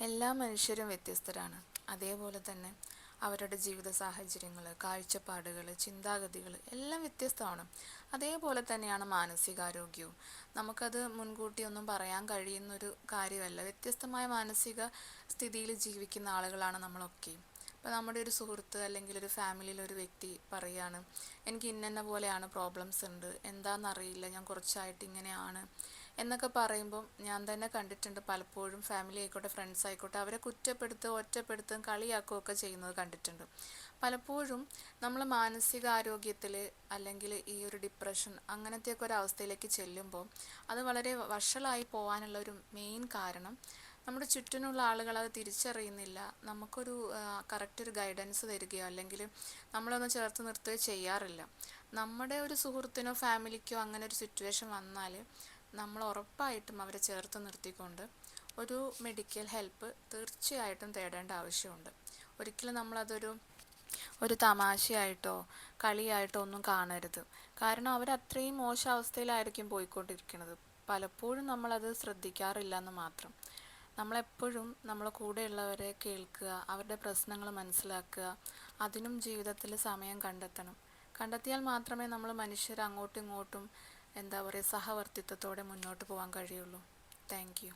എല്ലാ മനുഷ്യരും വ്യത്യസ്തരാണ്. അതേപോലെ തന്നെ അവരുടെ ജീവിത സാഹചര്യങ്ങൾ, കാഴ്ചപ്പാടുകൾ, ചിന്താഗതികൾ എല്ലാം വ്യത്യസ്തമാണ്. അതേപോലെ തന്നെയാണ് മാനസികാരോഗ്യവും. നമുക്കത് മുൻകൂട്ടി ഒന്നും പറയാൻ കഴിയുന്നൊരു കാര്യമല്ല. വ്യത്യസ്തമായ മാനസിക സ്ഥിതിയിൽ ജീവിക്കുന്ന ആളുകളാണ് നമ്മളൊക്കെയും. ഇപ്പോൾ നമ്മുടെ ഒരു സുഹൃത്ത് അല്ലെങ്കിൽ ഒരു ഫാമിലിയിൽ ഒരു വ്യക്തി പറയാണ്, എനിക്ക് ഇന്ന പോലെയാണ്, പ്രോബ്ലംസ് ഉണ്ട്, എന്താണെന്നറിയില്ല, ഞാൻ കുറച്ചായിട്ട് ഇങ്ങനെയാണ് എന്നൊക്കെ പറയുമ്പം ഞാൻ തന്നെ കണ്ടിട്ടുണ്ട്. പലപ്പോഴും ഫാമിലി ആയിക്കോട്ടെ, ഫ്രണ്ട്സ് ആയിക്കോട്ടെ, അവരെ കുറ്റപ്പെടുത്തുകയും ഒറ്റപ്പെടുത്തുകയും കളിയാക്കുകയൊക്കെ ചെയ്യുന്നത് കണ്ടിട്ടുണ്ട്. പലപ്പോഴും നമ്മൾ മാനസികാരോഗ്യത്തിൽ അല്ലെങ്കിൽ ഈ ഒരു ഡിപ്രഷൻ അങ്ങനത്തെയൊക്കെ ഒരു അവസ്ഥയിലേക്ക് ചെല്ലുമ്പോൾ അത് വളരെ വഷളായി പോകാനുള്ള ഒരു മെയിൻ കാരണം നമ്മുടെ ചുറ്റിനുള്ള ആളുകൾ അത് തിരിച്ചറിയുന്നില്ല. നമുക്കൊരു കറക്റ്റ് ഒരു ഗൈഡൻസ് തരികയോ അല്ലെങ്കിൽ നമ്മളൊന്ന് ചേർത്ത് നിർത്തുകയോ ചെയ്യാറില്ല. നമ്മുടെ ഒരു സുഹൃത്തിനോ ഫാമിലിക്കോ അങ്ങനെ ഒരു സിറ്റുവേഷൻ വന്നാൽ നമ്മൾ ഉറപ്പായിട്ടും അവരെ ചേർത്ത് നിർത്തിക്കൊണ്ട് ഒരു മെഡിക്കൽ ഹെൽപ്പ് തീർച്ചയായിട്ടും തേടേണ്ട ആവശ്യമുണ്ട്. ഒരിക്കലും നമ്മളതൊരു തമാശയായിട്ടോ കളിയായിട്ടോ ഒന്നും കാണരുത്. കാരണം അവരത്രയും മോശം അവസ്ഥയിലായിരിക്കും പോയിക്കൊണ്ടിരിക്കുന്നത്. പലപ്പോഴും നമ്മളത് ശ്രദ്ധിക്കാറില്ല എന്ന് മാത്രം. നമ്മളെപ്പോഴും നമ്മളെ കൂടെയുള്ളവരെ കേൾക്കുക, അവരുടെ പ്രശ്നങ്ങൾ മനസ്സിലാക്കുക, അതിനും ജീവിതത്തിൽ സമയം കണ്ടെത്തണം. കണ്ടെത്തിയാൽ മാത്രമേ നമ്മൾ മനുഷ്യർ അങ്ങോട്ടും ഇങ്ങോട്ടും എന്താ പറയുക, സഹവർത്തിത്വത്തോടെ മുന്നോട്ട് പോകാൻ കഴിയുള്ളൂ. Thank you.